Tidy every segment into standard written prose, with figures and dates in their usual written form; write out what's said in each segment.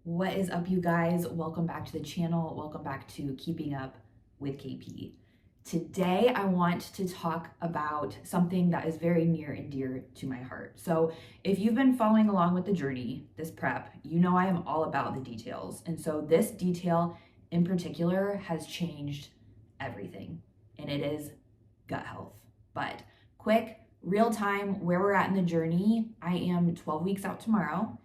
What is up, you guys? Welcome back to the channel. Welcome back to Keeping Up with KP. Today, I want to talk about something that is very near and dear to my heart. So if you've been following along with the journey, this prep, you know I am all about the details. And so this detail in particular has changed everything, and it is gut health. But quick, real time, where we're at in the journey, I am 12 weeks out tomorrow.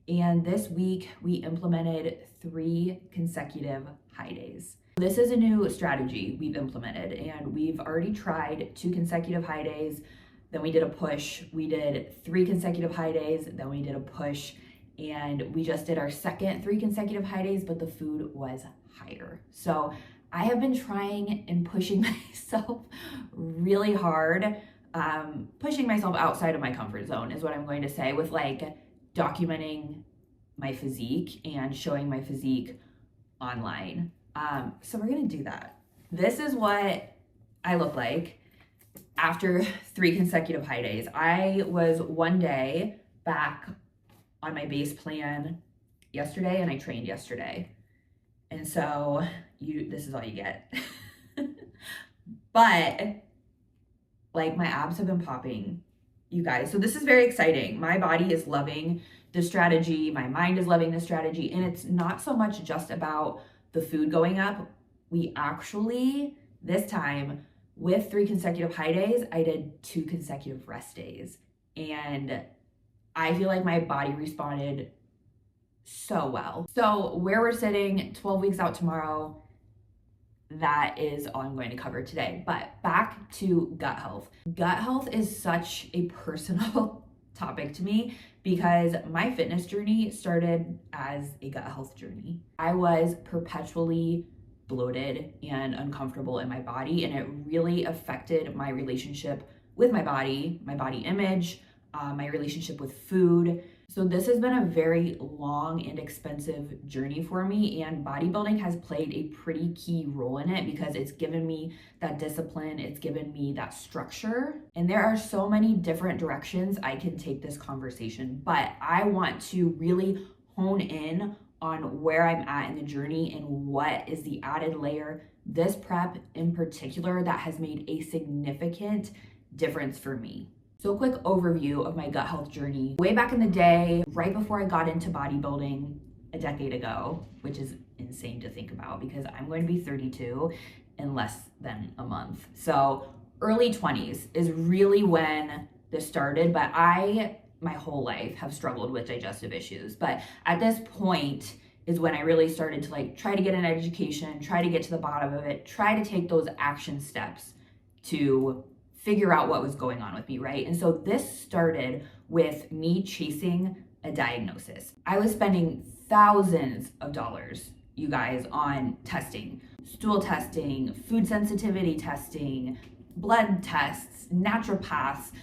And this week we implemented 3 consecutive high days. This is a new strategy we've implemented, and we've already tried 2 consecutive high days. Then we did a push. We did 3 consecutive high days. Then we did a push, and we just did our second 3 consecutive high days, but the food was higher. So I have been trying and pushing myself really hard, pushing myself outside of my comfort zone is what I'm going to say, with documenting my physique and showing my physique online. So we're gonna do that. This is what I look like after 3 consecutive high days. I was one day back on my base plan yesterday, and I trained yesterday. And so this is all you get. But my abs have been popping, you guys. So this is very exciting. My body is loving the strategy. My mind is loving the strategy. And it's not so much just about the food going up. We actually, this time, with 3 consecutive high days, I did 2 consecutive rest days. And I feel like my body responded so well. So where we're sitting 12 weeks out tomorrow, that is all I'm going to cover today. But back to gut health. Gut health is such a personal topic to me because my fitness journey started as a gut health journey. I was perpetually bloated and uncomfortable in my body, and it really affected my relationship with my body image, my relationship with food. So this has been a very long and expensive journey for me, and bodybuilding has played a pretty key role in it because it's given me that discipline, it's given me that structure. And there are so many different directions I can take this conversation, but I want to really hone in on where I'm at in the journey and what is the added layer, this prep in particular, that has made a significant difference for me. So a quick overview of my gut health journey. Way back in the day, right before I got into bodybuilding a decade ago, which is insane to think about because I'm going to be 32 in less than a month. So early 20s is really when this started, but my whole life have struggled with digestive issues. But at this point is when I really started to try to get an education, try to get to the bottom of it, try to take those action steps to figure out what was going on with me, right? And so this started with me chasing a diagnosis. I was spending thousands of dollars, you guys, on testing, stool testing, food sensitivity testing, blood tests, naturopaths,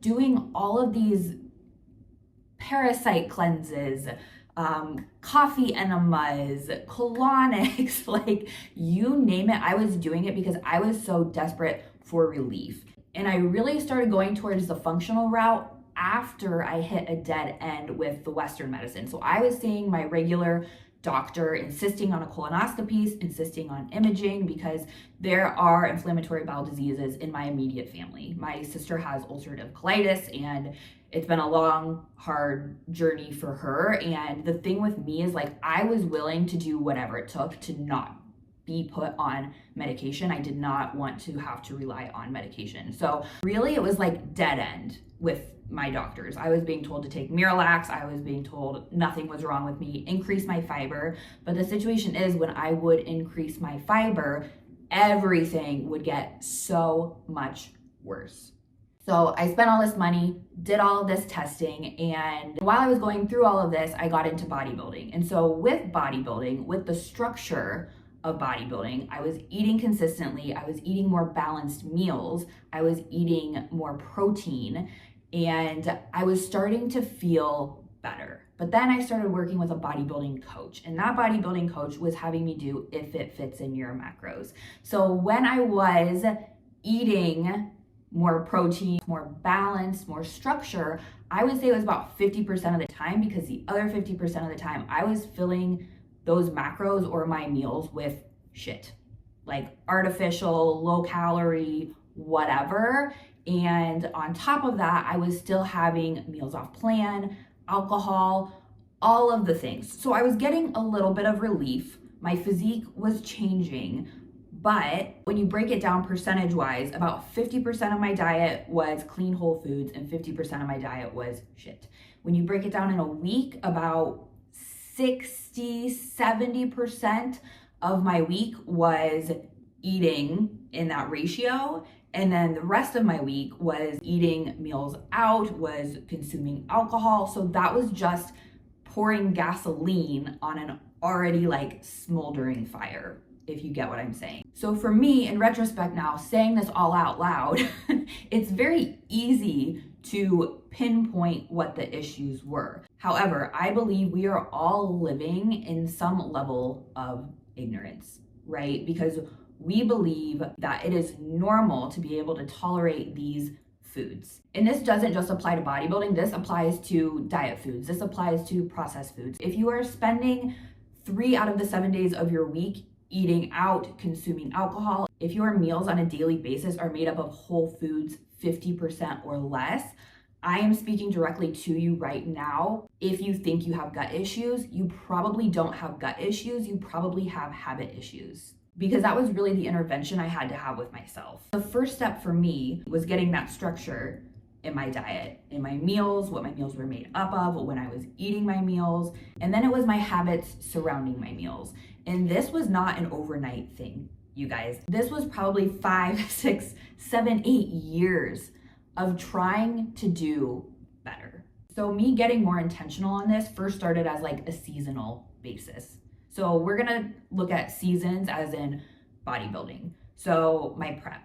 doing all of these parasite cleanses, coffee enemas, colonics, you name it. I was doing it because I was so desperate for relief. And I really started going towards the functional route after I hit a dead end with the Western medicine. So I was seeing my regular doctor, insisting on a colonoscopy, insisting on imaging, because there are inflammatory bowel diseases in my immediate family. My sister has ulcerative colitis, and it's been a long, hard journey for her. And the thing with me is I was willing to do whatever it took to not be put on medication. I did not want to have to rely on medication. So really it was dead end with my doctors. I was being told to take Miralax. I was being told nothing was wrong with me, increase my fiber. But the situation is when I would increase my fiber, everything would get so much worse. So I spent all this money, did all of this testing, and while I was going through all of this, I got into bodybuilding. And so with bodybuilding, with the structure of bodybuilding, I was eating consistently, I was eating more balanced meals, I was eating more protein, and I was starting to feel better. But then I started working with a bodybuilding coach, and that bodybuilding coach was having me do if it fits in your macros. So when I was eating more protein, more balance, more structure, I would say it was about 50% of the time, because the other 50% of the time I was filling those macros or my meals with shit, like artificial, low calorie, whatever. And on top of that, I was still having meals off plan, alcohol, all of the things. So I was getting a little bit of relief. My physique was changing. But when you break it down percentage wise, about 50% of my diet was clean whole foods and 50% of my diet was shit. When you break it down in a week, about 60-70% of my week was eating in that ratio. And then the rest of my week was eating meals out, was consuming alcohol. So that was just pouring gasoline on an already like smoldering fire, if you get what I'm saying. So for me, in retrospect now, saying this all out loud, it's very easy to pinpoint what the issues were. However, I believe we are all living in some level of ignorance, right? Because we believe that it is normal to be able to tolerate these foods. And this doesn't just apply to bodybuilding, this applies to diet foods, this applies to processed foods. If you are spending 3 out of the 7 days of your week eating out, consuming alcohol, if your meals on a daily basis are made up of whole foods 50% or less, I am speaking directly to you right now. If you think you have gut issues, you probably don't have gut issues, you probably have habit issues. Because that was really the intervention I had to have with myself. The first step for me was getting that structure in my diet, in my meals, what my meals were made up of, when I was eating my meals, and then it was my habits surrounding my meals. And this was not an overnight thing, you guys. This was probably 5, 6, 7, 8 years of trying to do better. So me getting more intentional on this first started as like a seasonal basis. So we're gonna look at seasons as in bodybuilding. So my prep,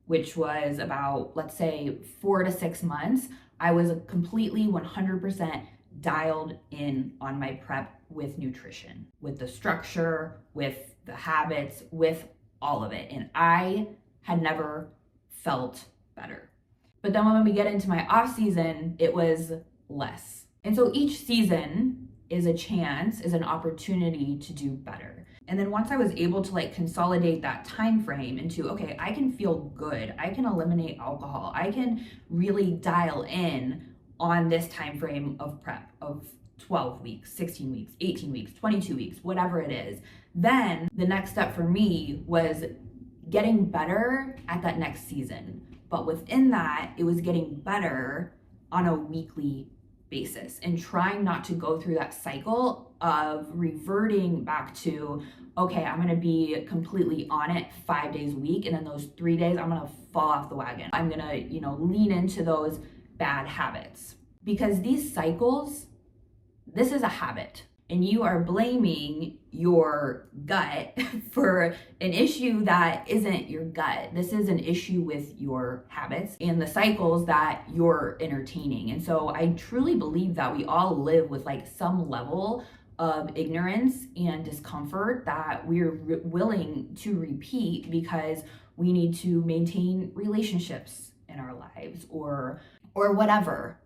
which was about, let's say 4 to 6 months, I was completely 100% dialed in on my prep with nutrition, with the structure, with the habits, with all of it. And I had never felt better. But then when we get into my off season, it was less. And so each season is a chance, is an opportunity to do better. And then once I was able to like consolidate that time frame into, okay, I can feel good, I can eliminate alcohol, I can really dial in on this time frame of prep of 12 weeks, 16 weeks, 18 weeks, 22 weeks, whatever it is, then the next step for me was getting better at that next season. But within that, it was getting better on a weekly basis and trying not to go through that cycle of reverting back to, okay, I'm gonna be completely on it 5 days a week, and then those 3 days I'm gonna fall off the wagon. I'm gonna, lean into those bad habits. Because these cycles, this is a habit, and you are blaming your gut for an issue that isn't your gut. This is an issue with your habits and the cycles that you're entertaining. And so I truly believe that we all live with like some level of ignorance and discomfort that we're willing to repeat because we need to maintain relationships in our lives or whatever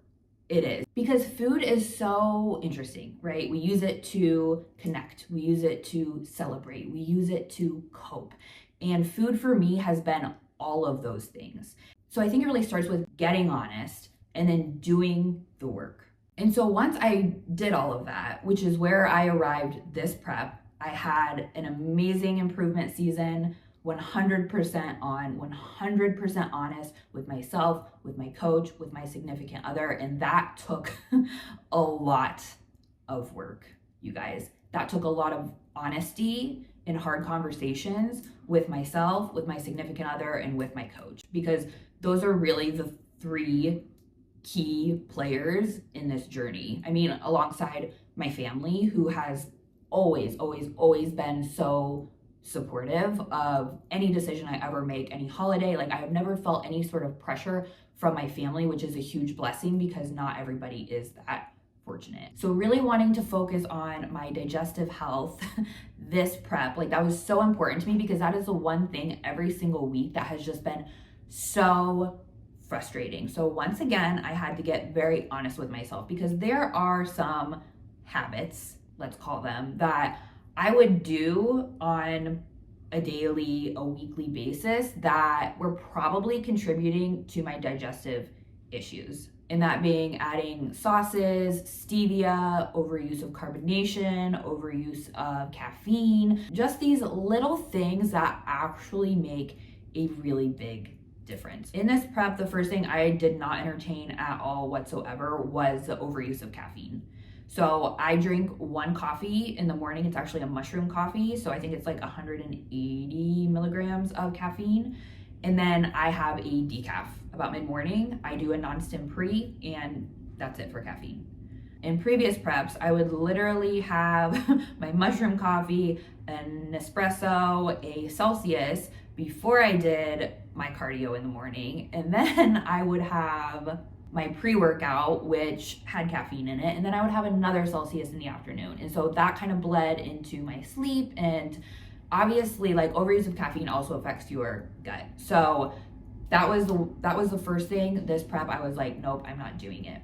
it is. Because food is so interesting, right? We use it to connect, we use it to celebrate, we use it to cope. And food for me has been all of those things. So I think it really starts with getting honest and then doing the work. And so once I did all of that, which is where I arrived this prep, I had an amazing improvement season, 100% on, 100% honest with myself, with my coach, with my significant other. And that took a lot of work, you guys. That took a lot of honesty and hard conversations with myself, with my significant other, and with my coach, because those are really the 3 key players in this journey. I mean, alongside my family, who has always been so supportive of any decision I ever make, any holiday. Like I have never felt any sort of pressure from my family, which is a huge blessing because not everybody is that fortunate. So really wanting to focus on my digestive health this prep, like that was so important to me because that is the one thing every single week that has just been so frustrating. So once again, I had to get very honest with myself because there are some habits, let's call them, that I would do on a daily, a weekly basis that were probably contributing to my digestive issues. And that being adding sauces, stevia, overuse of carbonation, overuse of caffeine, just these little things that actually make a really big difference. In this prep, the first thing I did not entertain at all whatsoever was the overuse of caffeine. So I drink one coffee in the morning. It's actually a mushroom coffee. So I think it's like 180 milligrams of caffeine. And then I have a decaf about mid-morning. I do a non-stim pre, and that's it for caffeine. In previous preps, I would literally have my mushroom coffee, an espresso, a Celsius before I did my cardio in the morning. And then I would have my pre-workout, which had caffeine in it, and then I would have another Celsius in the afternoon. And so that kind of bled into my sleep, and obviously like overuse of caffeine also affects your gut. So that was the first thing. This prep, I was like, nope, I'm not doing it.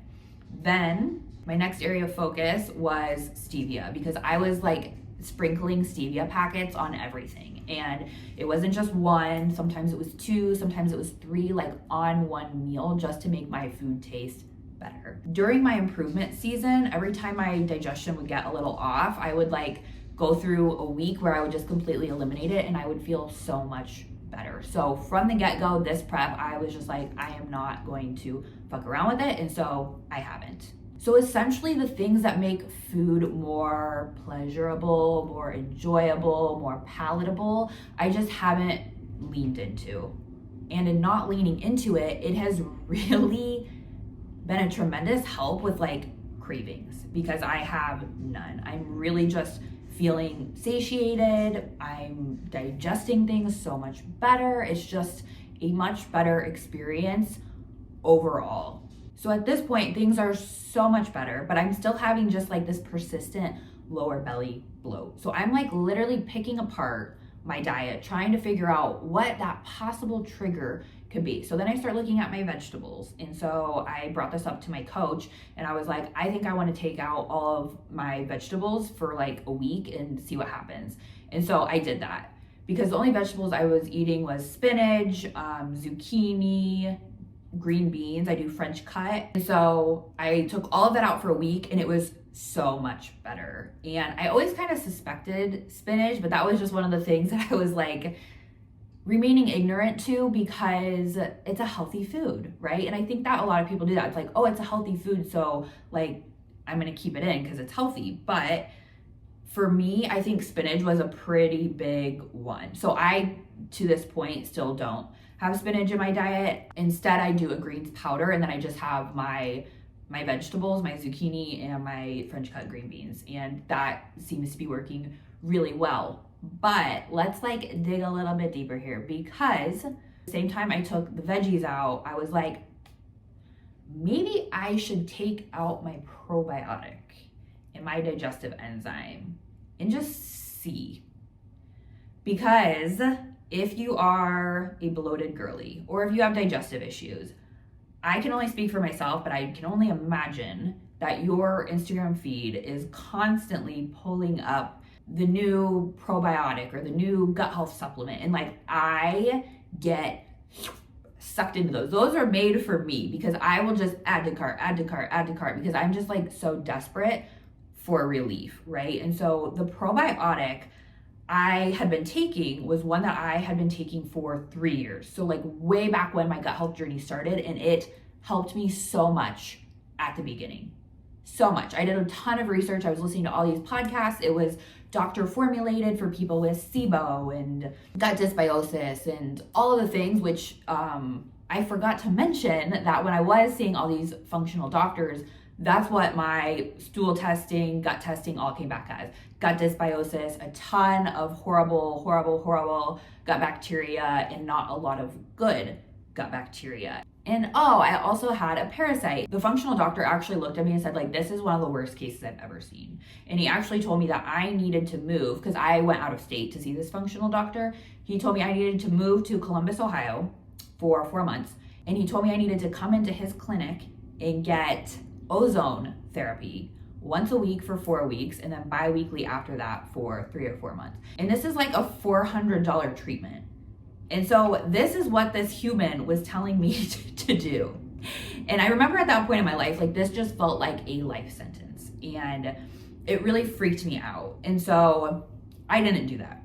Then my next area of focus was stevia, because I was like sprinkling stevia packets on everything. And it wasn't just one, sometimes it was two, sometimes it was three, like on one meal, just to make my food taste better. During my improvement season, every time my digestion would get a little off, I would like go through a week where I would just completely eliminate it, and I would feel so much better. So from the get-go, this prep, I was just like, I am not going to fuck around with it, and so I haven't. So essentially the things that make food more pleasurable, more enjoyable, more palatable, I just haven't leaned into. And in not leaning into it, it has really been a tremendous help with like cravings, because I have none. I'm really just feeling satiated. I'm digesting things so much better. It's just a much better experience overall. So at this point, things are so much better, but I'm still having just like this persistent lower belly bloat. So I'm like literally picking apart my diet, trying to figure out what that possible trigger could be. So then I start looking at my vegetables. And so I brought this up to my coach, and I was like, I think I want to take out all of my vegetables for like a week and see what happens. And so I did that, because the only vegetables I was eating was spinach, zucchini, green beans. I do French cut. And so I took all of that out for a week, and it was so much better. And I always kind of suspected spinach, but that was just one of the things that I was like remaining ignorant to, because it's a healthy food, right? And I think that a lot of people do that. It's like, oh, it's a healthy food, so like I'm gonna keep it in because it's healthy. But for me, I think spinach was a pretty big one. So I, to this point, still don't have spinach in my diet. Instead, I do a greens powder, and then I just have my vegetables, my zucchini and my French cut green beans. And that seems to be working really well. But let's like dig a little bit deeper here, because at the same time I took the veggies out, I was like, maybe I should take out my probiotic and my digestive enzyme and just see. Because if you are a bloated girly, or if you have digestive issues, I can only speak for myself, but I can only imagine that your Instagram feed is constantly pulling up the new probiotic or the new gut health supplement. And like, I get sucked into those. Those are made for me, because I will just add to cart, because I'm just like so desperate for relief, right? And so the probiotic I had been taking was one that I had been taking for 3 years. So like way back when my gut health journey started, and it helped me so much at the beginning. So much. I did a ton of research. I was listening to all these podcasts. It was doctor formulated for people with SIBO and gut dysbiosis and all of the things, which I forgot to mention that when I was seeing all these functional doctors, that's what my stool testing, gut testing all came back as. Gut dysbiosis, a ton of horrible gut bacteria, and not a lot of good gut bacteria. And I also had a parasite. The functional doctor actually looked at me and said, like, this is one of the worst cases I've ever seen. And he actually told me that I needed to move, because I went out of state to see this functional doctor. He told me I needed to move to Columbus, Ohio for 4 months. And he told me I needed to come into his clinic and get ozone therapy once a week for 4 weeks, and then bi-weekly after that for 3 or 4 months. And this is like a $400 treatment. And so this is what this human was telling me to do. And I remember at that point in my life, like this just felt like a life sentence, and it really freaked me out. And so I didn't do that,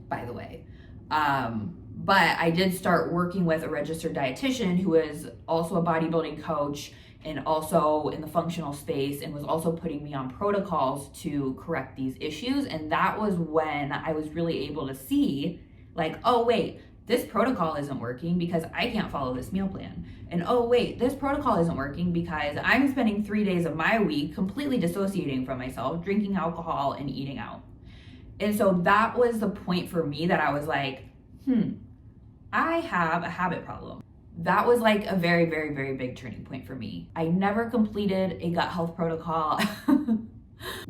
by the way. But I did start working with a registered dietitian who is also a bodybuilding coach and also in the functional space, and was also putting me on protocols to correct these issues. And that was when I was really able to see, like, oh wait, this protocol isn't working because I can't follow this meal plan. And oh wait, this protocol isn't working because I'm spending 3 days of my week completely dissociating from myself, drinking alcohol and eating out. And so that was the point for me that I was like, I have a habit problem. That was like a very, very, very big turning point for me. I never completed a gut health protocol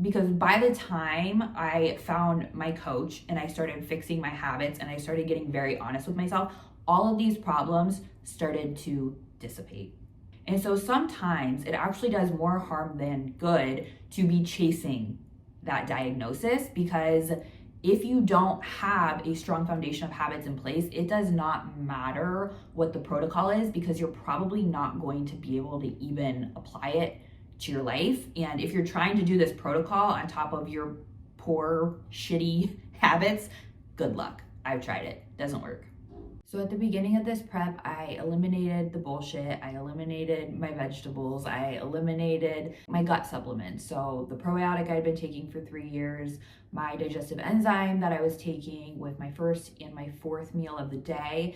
because by the time I found my coach and I started fixing my habits and I started getting very honest with myself, all of these problems started to dissipate. And so sometimes it actually does more harm than good to be chasing that diagnosis, because if you don't have a strong foundation of habits in place, it does not matter what the protocol is, because you're probably not going to be able to even apply it to your life. And if you're trying to do this protocol on top of your poor, shitty habits, good luck. I've tried it. Doesn't work. So at the beginning of this prep, I eliminated the bullshit. I eliminated my vegetables. I eliminated my gut supplements. So the probiotic I'd been taking for 3 years, my digestive enzyme that I was taking with my first and my fourth meal of the day.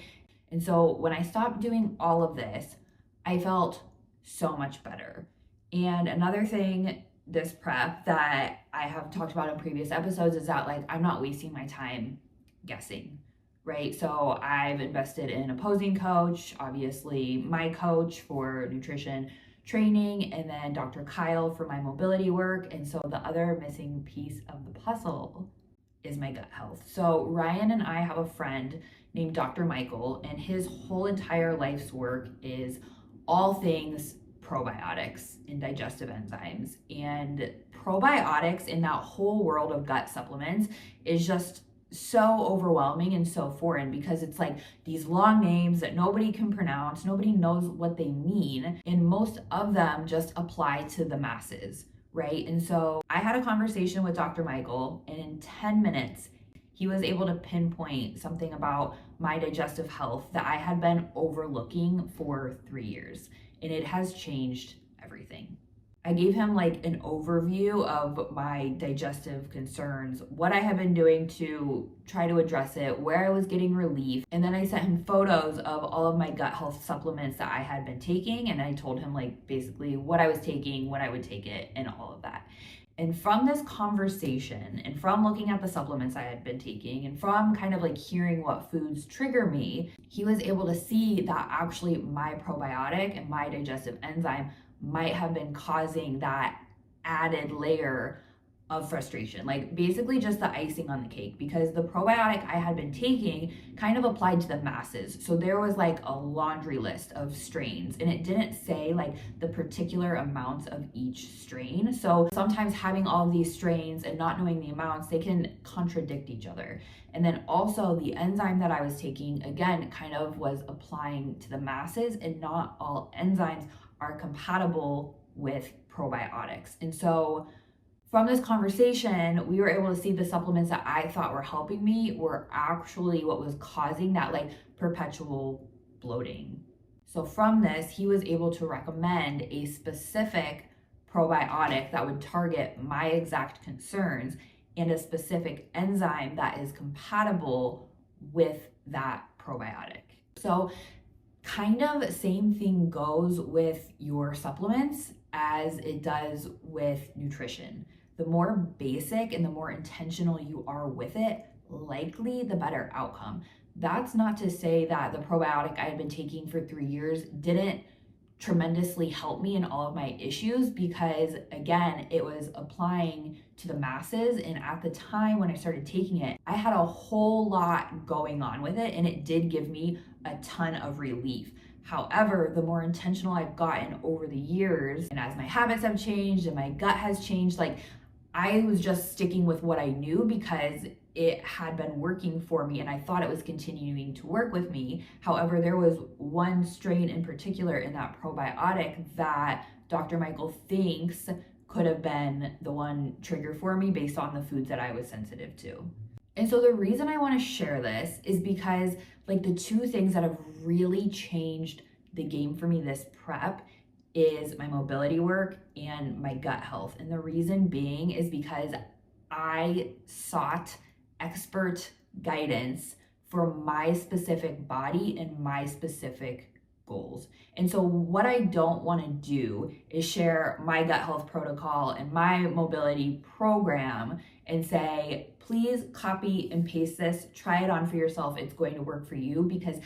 And so when I stopped doing all of this, I felt so much better. And another thing this prep that I have talked about in previous episodes is that, like, I'm not wasting my time guessing. Right? So I've invested in a posing coach, obviously my coach for nutrition training, and then Dr. Kyle for my mobility work. And so the other missing piece of the puzzle is my gut health. So Ryan and I have a friend named Dr. Michael, and his whole entire life's work is all things probiotics and digestive enzymes. And probiotics in that whole world of gut supplements is just so overwhelming and so foreign, because it's like these long names that nobody can pronounce, nobody knows what they mean, and most of them just apply to the masses, right? And so I had a conversation with Dr. Michael, and in 10 minutes he was able to pinpoint something about my digestive health that I had been overlooking for 3 years, and it has changed everything. I gave him like an overview of my digestive concerns, what I had been doing to try to address it, where I was getting relief. And then I sent him photos of all of my gut health supplements that I had been taking. And I told him like basically what I was taking, when I would take it, and all of that. And from this conversation, and from looking at the supplements I had been taking, and from kind of like hearing what foods trigger me, he was able to see that actually my probiotic and my digestive enzyme might have been causing that added layer of frustration, like basically just the icing on the cake, because the probiotic I had been taking kind of applied to the masses. So there was like a laundry list of strains, and it didn't say like the particular amounts of each strain. So sometimes having all of these strains and not knowing the amounts, they can contradict each other. And then also the enzyme that I was taking, again, kind of was applying to the masses, and not all enzymes are compatible with probiotics. And so from this conversation, we were able to see the supplements that I thought were helping me were actually what was causing that like perpetual bloating. So from this, he was able to recommend a specific probiotic that would target my exact concerns, and a specific enzyme that is compatible with that probiotic. So kind of same thing goes with your supplements as it does with nutrition. The more basic and the more intentional you are with it, likely the better outcome. That's not to say that the probiotic I had been taking for 3 years didn't tremendously help me in all of my issues, because again, it was applying to the masses. And at the time when I started taking it, I had a whole lot going on with it, and it did give me a ton of relief. However, the more intentional I've gotten over the years, and as my habits have changed and my gut has changed, like I was just sticking with what I knew because it had been working for me and I thought it was continuing to work with me. However, there was one strain in particular in that probiotic that Dr. Michael thinks could have been the one trigger for me based on the foods that I was sensitive to. And so the reason I want to share this is because like the two things that have really changed the game for me this prep is my mobility work and my gut health. And the reason being is because I sought expert guidance for my specific body and my specific goals. And so what I don't want to do is share my gut health protocol and my mobility program and say, please copy and paste this, try it on for yourself, it's going to work for you. Because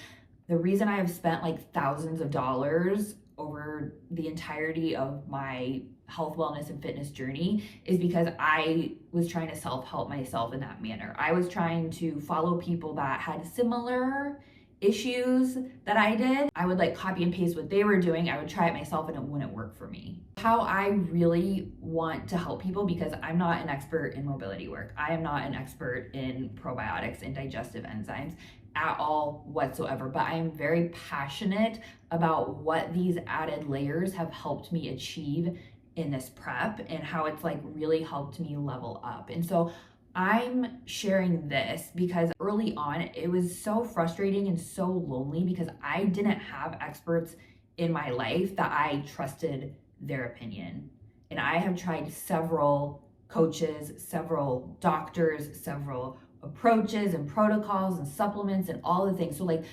the reason I have spent like thousands of dollars over the entirety of my health, wellness, and fitness journey is because I was trying to self-help myself in that manner. I was trying to follow people that had similar issues that I did. I would like copy and paste what they were doing. I would try it myself and it wouldn't work for me. How I really want to help people, because I'm not an expert in mobility work. I am not an expert in probiotics and digestive enzymes at all whatsoever, but I am very passionate about what these added layers have helped me achieve in this prep and how it's like really helped me level up. And so I'm sharing this because early on it was so frustrating and so lonely because I didn't have experts in my life that I trusted their opinion. And I have tried several coaches, several doctors, several approaches and protocols and supplements and all the things. So like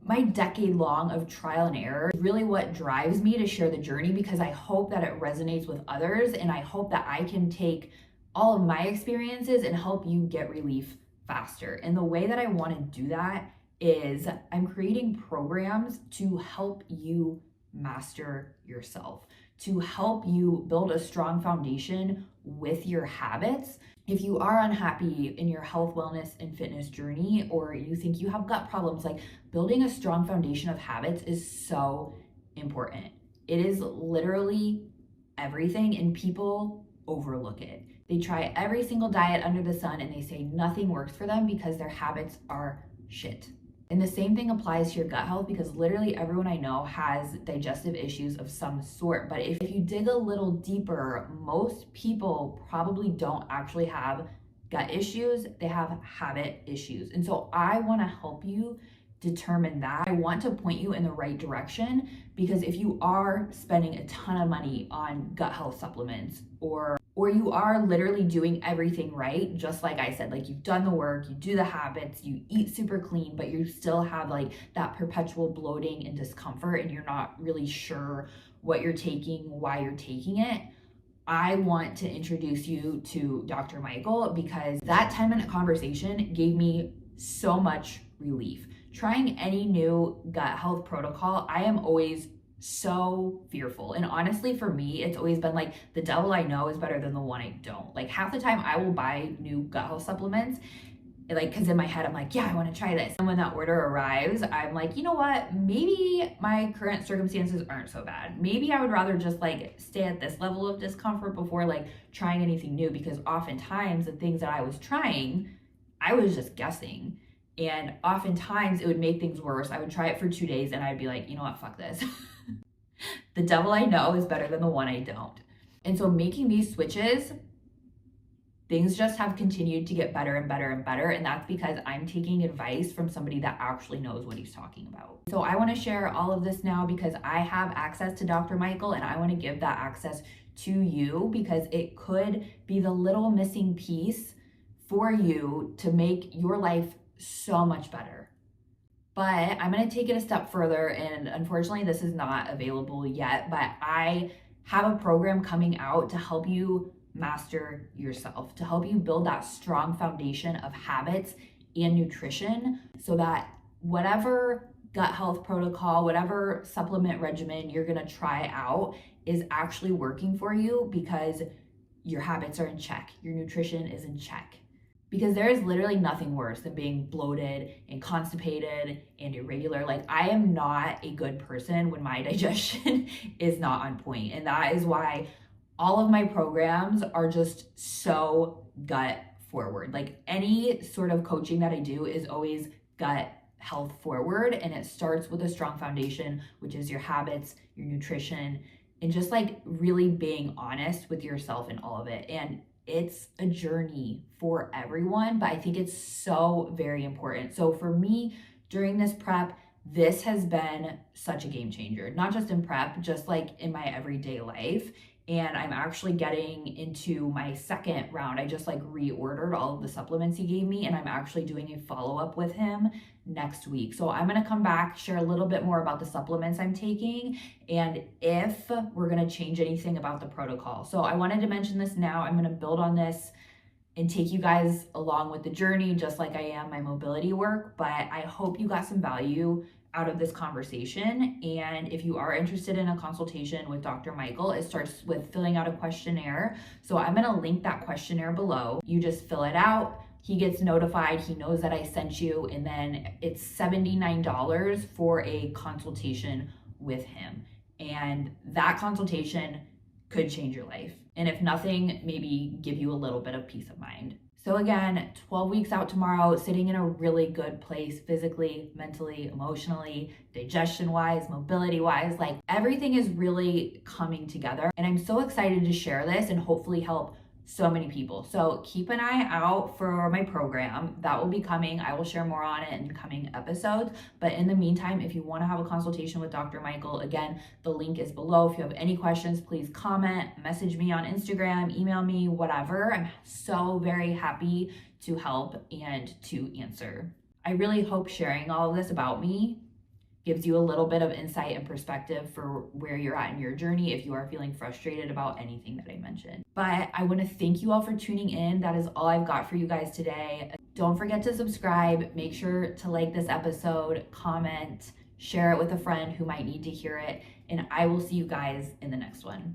my decade long of trial and error is really what drives me to share the journey, because I hope that it resonates with others and I hope that I can take all of my experiences and help you get relief faster. And the way that I want to do that is I'm creating programs to help you master yourself, to help you build a strong foundation with your habits. If you are unhappy in your health, wellness, and fitness journey, or you think you have gut problems, like building a strong foundation of habits is so important. It is literally everything, and people overlook it. They try every single diet under the sun and they say nothing works for them because their habits are shit. And the same thing applies to your gut health, because literally everyone I know has digestive issues of some sort. But if you dig a little deeper, most people probably don't actually have gut issues, they have habit issues. And so I want to help you determine that. I want to point you in the right direction, because if you are spending a ton of money on gut health supplements, or you are literally doing everything right, just like I said, like you've done the work, you do the habits, you eat super clean, but you still have like that perpetual bloating and discomfort and you're not really sure what you're taking, why you're taking it, I want to introduce you to Dr. Michael, because that 10-minute conversation gave me so much relief. Trying any new gut health protocol, I am always so fearful. And honestly, for me, it's always been like the devil I know is better than the one I don't. Like half the time I will buy new gut health supplements, like, because in my head I'm like, yeah, I want to try this. And when that order arrives, I'm like, you know what? Maybe my current circumstances aren't so bad. Maybe I would rather just like stay at this level of discomfort before like trying anything new, because oftentimes the things that I was trying, I was just guessing. And oftentimes it would make things worse. I would try it for 2 days and I'd be like, you know what, fuck this. The devil I know is better than the one I don't. And so making these switches, things just have continued to get better and better and better. And that's because I'm taking advice from somebody that actually knows what he's talking about. So I want to share all of this now because I have access to Dr. Michael, and I want to give that access to you because it could be the little missing piece for you to make your life so much better. But I'm going to take it a step further, and unfortunately this is not available yet, but I have a program coming out to help you master yourself, to help you build that strong foundation of habits and nutrition so that whatever gut health protocol, whatever supplement regimen you're going to try out is actually working for you because your habits are in check, your nutrition is in check. because there is literally nothing worse than being bloated and constipated and irregular. Like, I am not a good person when my digestion is not on point. And that is why all of my programs are just so gut forward. Like, any sort of coaching that I do is always gut health forward. And it starts with a strong foundation, which is your habits, your nutrition, and just like really being honest with yourself in all of it. And it's a journey for everyone, but I think it's so very important. So for me, during this prep, this has been such a game changer, not just in prep, just like in my everyday life. And I'm actually getting into my second round. I just like reordered all of the supplements he gave me, and I'm actually doing a follow-up with him next week. So I'm gonna come back, share a little bit more about the supplements I'm taking, and if we're gonna change anything about the protocol. So I wanted to mention this now. I'm gonna build on this and take you guys along with the journey, just like I am my mobility work. But I hope you got some value out of this conversation. And if you are interested in a consultation with Dr. Michael, it starts with filling out a questionnaire. So I'm gonna link that questionnaire below. You just fill it out. He gets notified, he knows that I sent you, and then it's $79 for a consultation with him. And that consultation could change your life. And if nothing, maybe give you a little bit of peace of mind. So again, 12 weeks out tomorrow, sitting in a really good place physically, mentally, emotionally, digestion-wise, mobility-wise, like everything is really coming together. And I'm so excited to share this and hopefully help so many people. So keep an eye out for my program that will be coming. I will share more on it in coming episodes. But in the meantime, if you want to have a consultation with Dr. Michael, again, the link is below. If you have any questions, please comment, message me on Instagram, email me, whatever. I'm so very happy to help and to answer. I really hope sharing all of this about me gives you a little bit of insight and perspective for where you're at in your journey if you are feeling frustrated about anything that I mentioned. But I want to thank you all for tuning in. That is all I've got for you guys today. Don't forget to subscribe. Make sure to like this episode, comment, share it with a friend who might need to hear it, and I will see you guys in the next one.